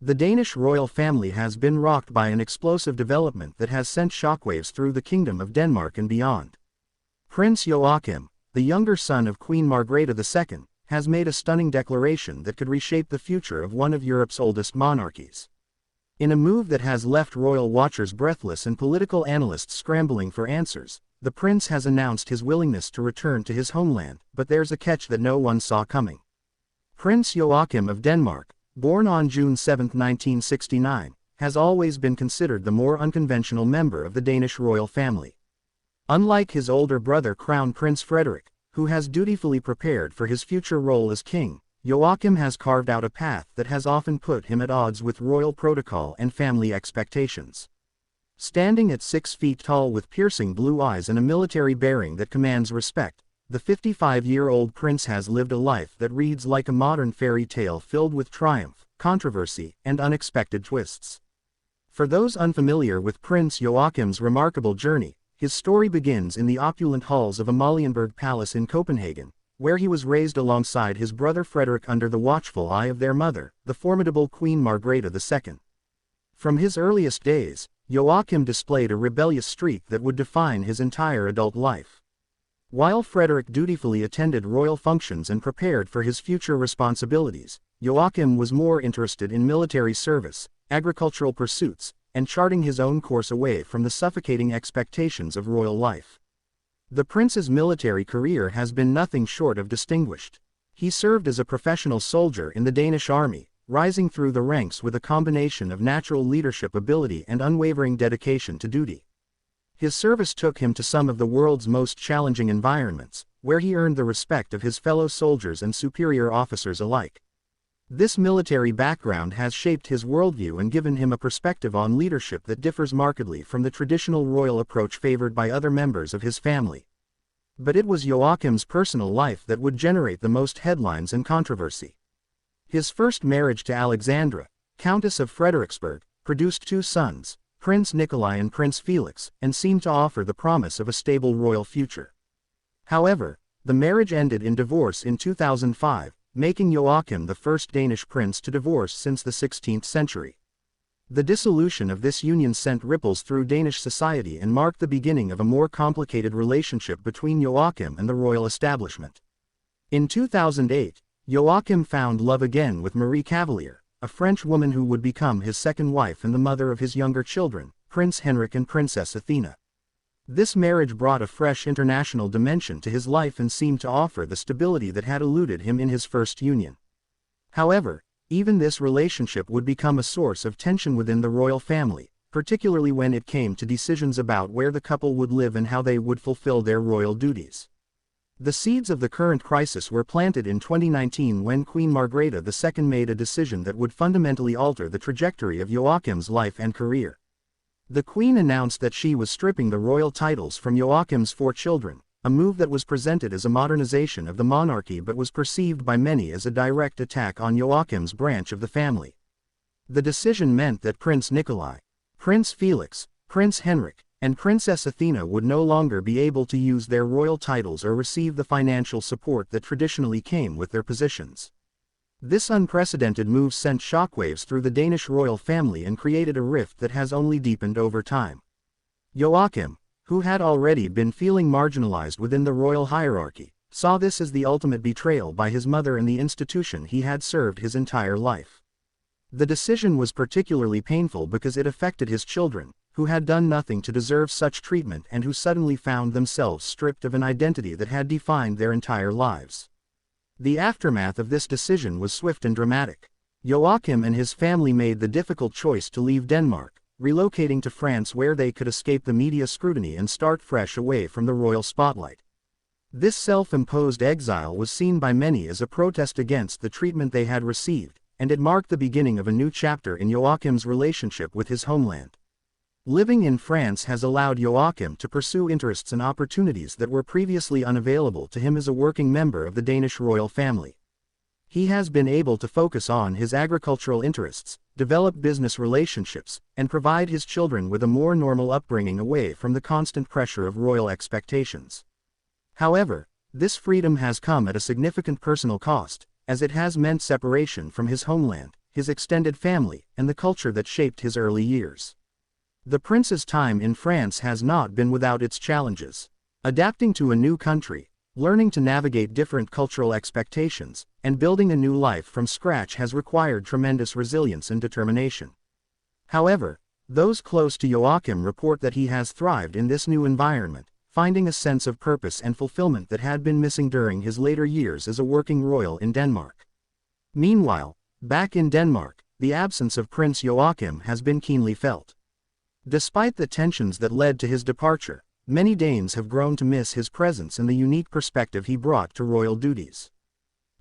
The Danish royal family has been rocked by an explosive development that has sent shockwaves through the Kingdom of Denmark and beyond. Prince Joachim, the younger son of Queen Margrethe II, has made a stunning declaration that could reshape the future of one of Europe's oldest monarchies. In a move that has left royal watchers breathless and political analysts scrambling for answers, the prince has announced his willingness to return to his homeland, but there's a catch that no one saw coming. Prince Joachim of Denmark, born on June 7, 1969, has always been considered the more unconventional member of the Danish royal family. Unlike his older brother Crown Prince Frederik, who has dutifully prepared for his future role as king, Joachim has carved out a path that has often put him at odds with royal protocol and family expectations. Standing at 6 feet tall with piercing blue eyes and a military bearing that commands respect, the 55-year-old prince has lived a life that reads like a modern fairy tale filled with triumph, controversy, and unexpected twists. For those unfamiliar with Prince Joachim's remarkable journey, his story begins in the opulent halls of Amalienborg Palace in Copenhagen, where he was raised alongside his brother Frederik under the watchful eye of their mother, the formidable Queen Margrethe II. From his earliest days, Joachim displayed a rebellious streak that would define his entire adult life. While Frederik dutifully attended royal functions and prepared for his future responsibilities, Joachim was more interested in military service, agricultural pursuits, and charting his own course away from the suffocating expectations of royal life. The prince's military career has been nothing short of distinguished. He served as a professional soldier in the Danish army, rising through the ranks with a combination of natural leadership ability and unwavering dedication to duty. His service took him to some of the world's most challenging environments, where he earned the respect of his fellow soldiers and superior officers alike. This military background has shaped his worldview and given him a perspective on leadership that differs markedly from the traditional royal approach favored by other members of his family. But it was Joachim's personal life that would generate the most headlines and controversy. His first marriage to Alexandra, Countess of Frederiksberg, produced 2 sons, Prince Nikolai and Prince Felix, and seemed to offer the promise of a stable royal future. However, the marriage ended in divorce in 2005, making Joachim the first Danish prince to divorce since the 16th century. The dissolution of this union sent ripples through Danish society and marked the beginning of a more complicated relationship between Joachim and the royal establishment. In 2008, Joachim found love again with Marie Cavalier, a French woman who would become his second wife and the mother of his younger children, Prince Henrik and Princess Athena. This marriage brought a fresh international dimension to his life and seemed to offer the stability that had eluded him in his first union. However, even this relationship would become a source of tension within the royal family, particularly when it came to decisions about where the couple would live and how they would fulfill their royal duties. The seeds of the current crisis were planted in 2019 when Queen Margrethe II made a decision that would fundamentally alter the trajectory of Joachim's life and career. The Queen announced that she was stripping the royal titles from Joachim's 4 children, a move that was presented as a modernization of the monarchy but was perceived by many as a direct attack on Joachim's branch of the family. The decision meant that Prince Nikolai, Prince Felix, Prince Henrik, and Princess Athena would no longer be able to use their royal titles or receive the financial support that traditionally came with their positions. This unprecedented move sent shockwaves through the Danish royal family and created a rift that has only deepened over time. Joachim, who had already been feeling marginalized within the royal hierarchy, saw this as the ultimate betrayal by his mother and the institution he had served his entire life. The decision was particularly painful because it affected his children, who had done nothing to deserve such treatment and who suddenly found themselves stripped of an identity that had defined their entire lives. The aftermath of this decision was swift and dramatic. Joachim and his family made the difficult choice to leave Denmark, relocating to France where they could escape the media scrutiny and start fresh away from the royal spotlight. This self-imposed exile was seen by many as a protest against the treatment they had received, and it marked the beginning of a new chapter in Joachim's relationship with his homeland. Living in France has allowed Joachim to pursue interests and opportunities that were previously unavailable to him as a working member of the Danish royal family. He has been able to focus on his agricultural interests, develop business relationships, and provide his children with a more normal upbringing away from the constant pressure of royal expectations. However, this freedom has come at a significant personal cost, as it has meant separation from his homeland, his extended family, and the culture that shaped his early years. The prince's time in France has not been without its challenges. Adapting to a new country, learning to navigate different cultural expectations, and building a new life from scratch has required tremendous resilience and determination. However, those close to Joachim report that he has thrived in this new environment, finding a sense of purpose and fulfillment that had been missing during his later years as a working royal in Denmark. Meanwhile, back in Denmark, the absence of Prince Joachim has been keenly felt. Despite the tensions that led to his departure, many Danes have grown to miss his presence and the unique perspective he brought to royal duties.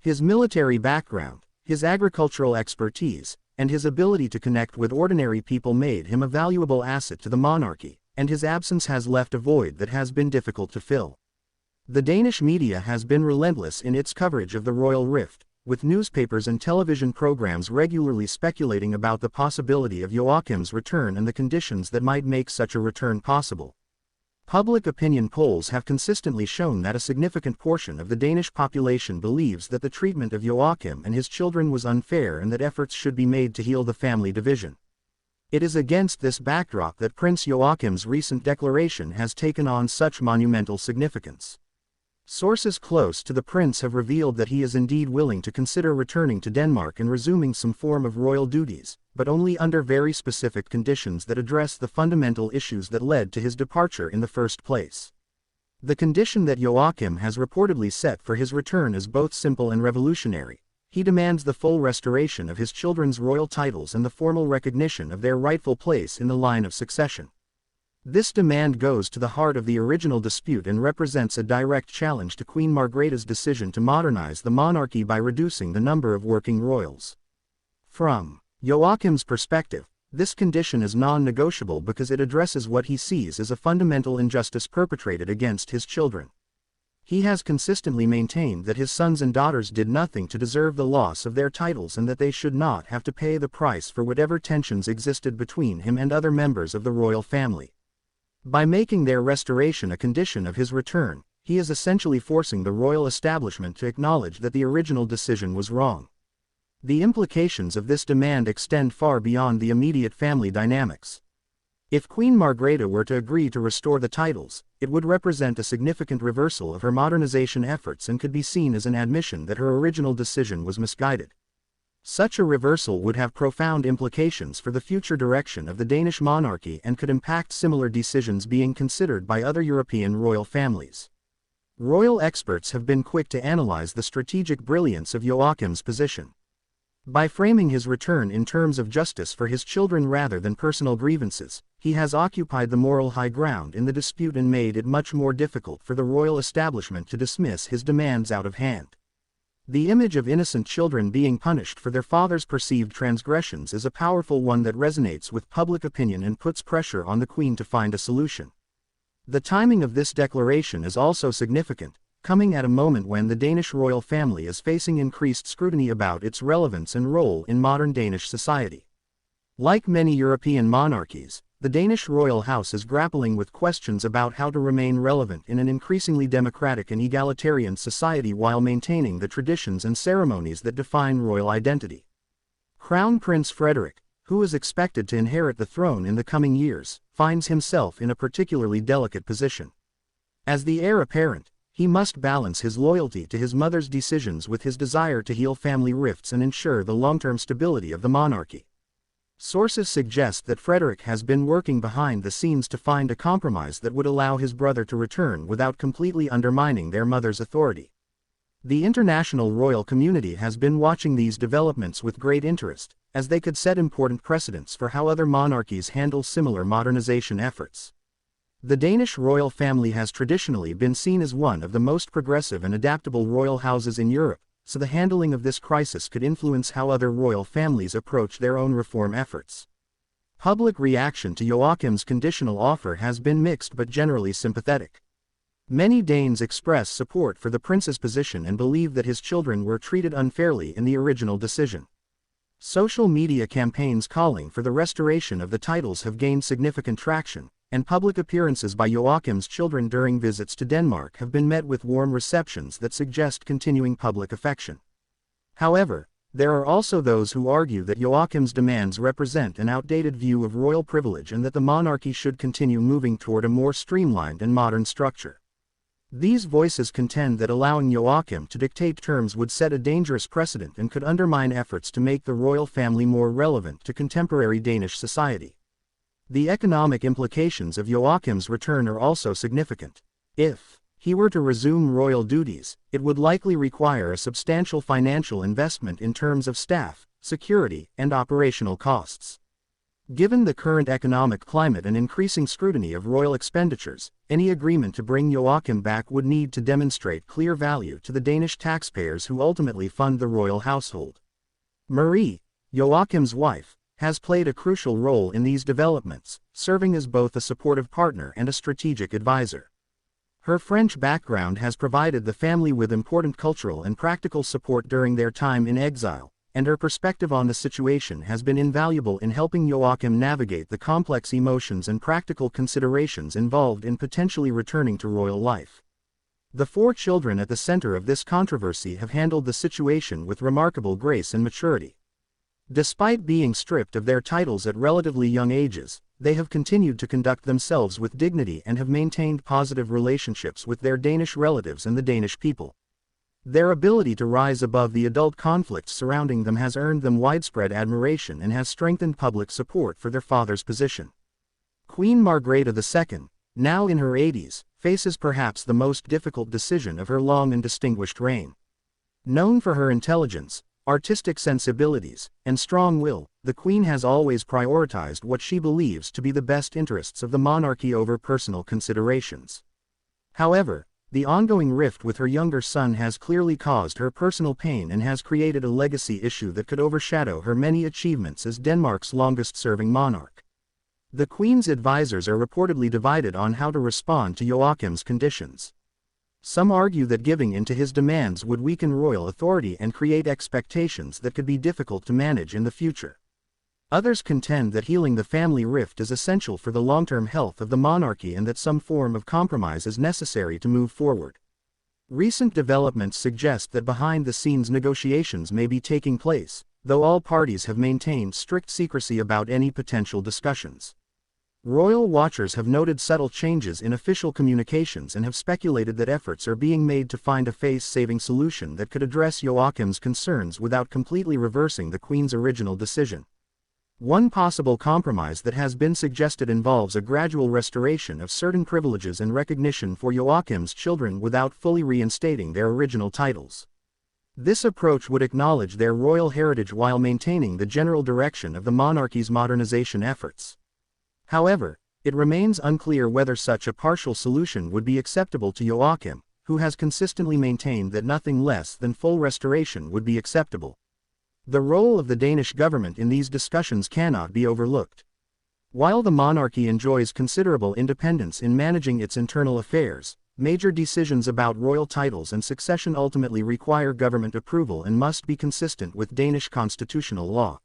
His military background, his agricultural expertise, and his ability to connect with ordinary people made him a valuable asset to the monarchy, and his absence has left a void that has been difficult to fill. The Danish media has been relentless in its coverage of the royal rift, with newspapers and television programs regularly speculating about the possibility of Joachim's return and the conditions that might make such a return possible. Public opinion polls have consistently shown that a significant portion of the Danish population believes that the treatment of Joachim and his children was unfair and that efforts should be made to heal the family division. It is against this backdrop that Prince Joachim's recent declaration has taken on such monumental significance. Sources close to the prince have revealed that he is indeed willing to consider returning to Denmark and resuming some form of royal duties, but only under very specific conditions that address the fundamental issues that led to his departure in the first place. The condition that Joachim has reportedly set for his return is both simple and revolutionary. He demands the full restoration of his children's royal titles and the formal recognition of their rightful place in the line of succession. This demand goes to the heart of the original dispute and represents a direct challenge to Queen Margrethe's decision to modernize the monarchy by reducing the number of working royals. From Joachim's perspective, this condition is non-negotiable because it addresses what he sees as a fundamental injustice perpetrated against his children. He has consistently maintained that his sons and daughters did nothing to deserve the loss of their titles and that they should not have to pay the price for whatever tensions existed between him and other members of the royal family. By making their restoration a condition of his return, he is essentially forcing the royal establishment to acknowledge that the original decision was wrong. The implications of this demand extend far beyond the immediate family dynamics. If Queen Margrethe were to agree to restore the titles, it would represent a significant reversal of her modernization efforts and could be seen as an admission that her original decision was misguided. Such a reversal would have profound implications for the future direction of the Danish monarchy and could impact similar decisions being considered by other European royal families. Royal experts have been quick to analyze the strategic brilliance of Joachim's position. By framing his return in terms of justice for his children rather than personal grievances, he has occupied the moral high ground in the dispute and made it much more difficult for the royal establishment to dismiss his demands out of hand. The image of innocent children being punished for their father's perceived transgressions is a powerful one that resonates with public opinion and puts pressure on the Queen to find a solution. The timing of this declaration is also significant, coming at a moment when the Danish royal family is facing increased scrutiny about its relevance and role in modern Danish society. Like many European monarchies, the Danish royal house is grappling with questions about how to remain relevant in an increasingly democratic and egalitarian society while maintaining the traditions and ceremonies that define royal identity. Crown Prince Frederik, who is expected to inherit the throne in the coming years, finds himself in a particularly delicate position. As the heir apparent, he must balance his loyalty to his mother's decisions with his desire to heal family rifts and ensure the long-term stability of the monarchy. Sources suggest that Frederik has been working behind the scenes to find a compromise that would allow his brother to return without completely undermining their mother's authority. The international royal community has been watching these developments with great interest, as they could set important precedents for how other monarchies handle similar modernization efforts. The Danish royal family has traditionally been seen as one of the most progressive and adaptable royal houses in Europe, so the handling of this crisis could influence how other royal families approach their own reform efforts. Public reaction to Joachim's conditional offer has been mixed but generally sympathetic. Many Danes express support for the prince's position and believe that his children were treated unfairly in the original decision. Social media campaigns calling for the restoration of the titles have gained significant traction, and public appearances by Joachim's children during visits to Denmark have been met with warm receptions that suggest continuing public affection. However, There are also those who argue that Joachim's demands represent an outdated view of royal privilege and that the monarchy should continue moving toward a more streamlined and modern structure. These voices contend that allowing Joachim to dictate terms would set a dangerous precedent and could undermine efforts to make the royal family more relevant to contemporary Danish society. The economic implications of Joachim's return are also significant. If he were to resume royal duties, it would likely require a substantial financial investment in terms of staff, security, and operational costs. Given the current economic climate and increasing scrutiny of royal expenditures, any agreement to bring Joachim back would need to demonstrate clear value to the Danish taxpayers who ultimately fund the royal household. Marie, Joachim's wife, has played a crucial role in these developments, serving as both a supportive partner and a strategic advisor. Her French background has provided the family with important cultural and practical support during their time in exile, and her perspective on the situation has been invaluable in helping Joachim navigate the complex emotions and practical considerations involved in potentially returning to royal life. The 4 children at the center of this controversy have handled the situation with remarkable grace and maturity. Despite being stripped of their titles at relatively young ages, they have continued to conduct themselves with dignity and have maintained positive relationships with their Danish relatives and the Danish people. Their ability to rise above the adult conflicts surrounding them has earned them widespread admiration and has strengthened public support for their father's position. Queen Margrethe II, now in her 80s, faces perhaps the most difficult decision of her long and distinguished reign. Known for her intelligence, artistic sensibilities, and strong will, the Queen has always prioritized what she believes to be the best interests of the monarchy over personal considerations. However, the ongoing rift with her younger son has clearly caused her personal pain and has created a legacy issue that could overshadow her many achievements as Denmark's longest-serving monarch. The Queen's advisors are reportedly divided on how to respond to Joachim's conditions. Some argue that giving in to his demands would weaken royal authority and create expectations that could be difficult to manage in the future. Others contend that healing the family rift is essential for the long-term health of the monarchy and that some form of compromise is necessary to move forward. Recent developments suggest that behind-the-scenes negotiations may be taking place, though all parties have maintained strict secrecy about any potential discussions. Royal watchers have noted subtle changes in official communications and have speculated that efforts are being made to find a face-saving solution that could address Joachim's concerns without completely reversing the Queen's original decision. One possible compromise that has been suggested involves a gradual restoration of certain privileges and recognition for Joachim's children without fully reinstating their original titles. This approach would acknowledge their royal heritage while maintaining the general direction of the monarchy's modernization efforts. However, it remains unclear whether such a partial solution would be acceptable to Joachim, who has consistently maintained that nothing less than full restoration would be acceptable. The role of the Danish government in these discussions cannot be overlooked. While the monarchy enjoys considerable independence in managing its internal affairs, major decisions about royal titles and succession ultimately require government approval and must be consistent with Danish constitutional law.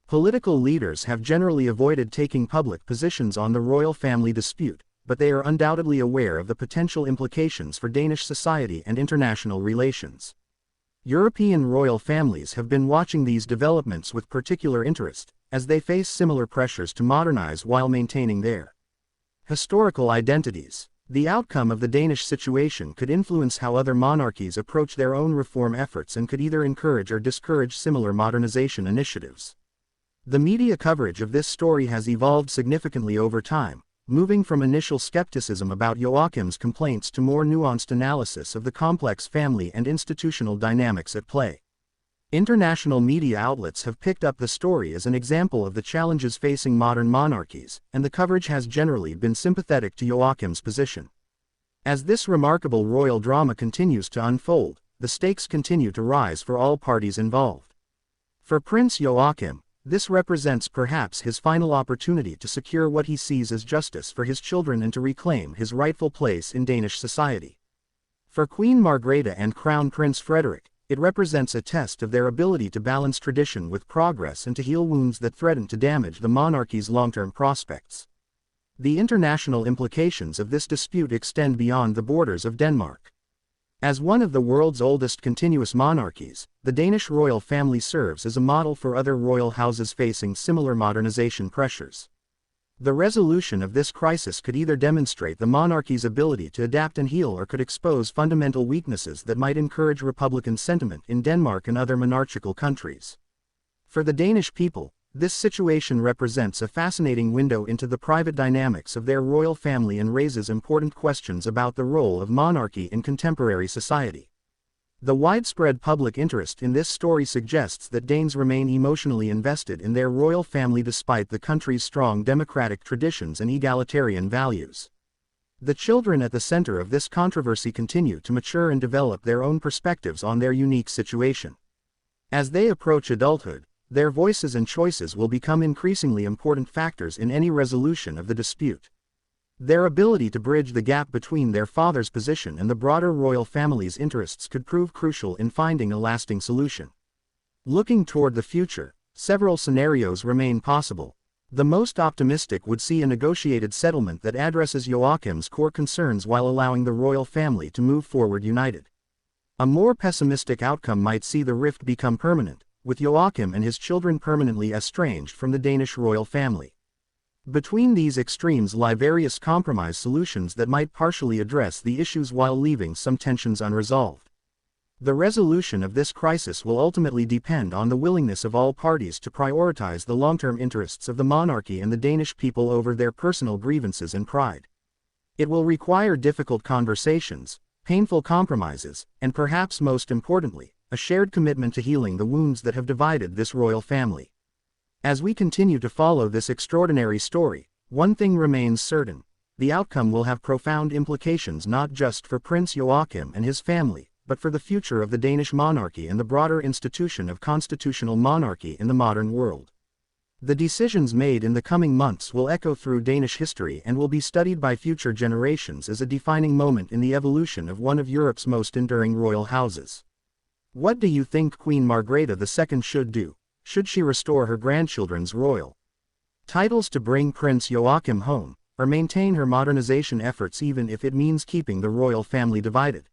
Political leaders have generally avoided taking public positions on the royal family dispute, but they are undoubtedly aware of the potential implications for Danish society and international relations. European royal families have been watching these developments with particular interest, as they face similar pressures to modernize while maintaining their historical identities. The outcome of the Danish situation could influence how other monarchies approach their own reform efforts and could either encourage or discourage similar modernization initiatives. The media coverage of this story has evolved significantly over time, moving from initial skepticism about Joachim's complaints to more nuanced analysis of the complex family and institutional dynamics at play. International media outlets have picked up the story as an example of the challenges facing modern monarchies, and the coverage has generally been sympathetic to Joachim's position. As this remarkable royal drama continues to unfold, the stakes continue to rise for all parties involved. For Prince Joachim, this represents perhaps his final opportunity to secure what he sees as justice for his children and to reclaim his rightful place in Danish society. For Queen Margrethe and Crown Prince Frederik, it represents a test of their ability to balance tradition with progress and to heal wounds that threaten to damage the monarchy's long-term prospects. The international implications of this dispute extend beyond the borders of Denmark. As one of the world's oldest continuous monarchies, the Danish royal family serves as a model for other royal houses facing similar modernization pressures. The resolution of this crisis could either demonstrate the monarchy's ability to adapt and heal, or could expose fundamental weaknesses that might encourage republican sentiment in Denmark and other monarchical countries. For the Danish people, this situation represents a fascinating window into the private dynamics of their royal family and raises important questions about the role of monarchy in contemporary society. The widespread public interest in this story suggests that Danes remain emotionally invested in their royal family despite the country's strong democratic traditions and egalitarian values. The children at the center of this controversy continue to mature and develop their own perspectives on their unique situation. As they approach adulthood, their voices and choices will become increasingly important factors in any resolution of the dispute. Their ability to bridge the gap between their father's position and the broader royal family's interests could prove crucial in finding a lasting solution. Looking toward the future, several scenarios remain possible. The most optimistic would see a negotiated settlement that addresses Joachim's core concerns while allowing the royal family to move forward united. A more pessimistic outcome might see the rift become permanent, with Joachim and his children permanently estranged from the Danish royal family. Between these extremes lie various compromise solutions that might partially address the issues while leaving some tensions unresolved. The resolution of this crisis will ultimately depend on the willingness of all parties to prioritize the long-term interests of the monarchy and the Danish people over their personal grievances and pride. It will require difficult conversations, painful compromises, and perhaps most importantly, a shared commitment to healing the wounds that have divided this royal family. As we continue to follow this extraordinary story, one thing remains certain: the outcome will have profound implications not just for Prince Joachim and his family, but for the future of the Danish monarchy and the broader institution of constitutional monarchy in the modern world. The decisions made in the coming months will echo through Danish history and will be studied by future generations as a defining moment in the evolution of one of Europe's most enduring royal houses. What do you think Queen Margrethe II should do? Should she restore her grandchildren's royal titles to bring Prince Joachim home, or maintain her modernization efforts even if it means keeping the royal family divided?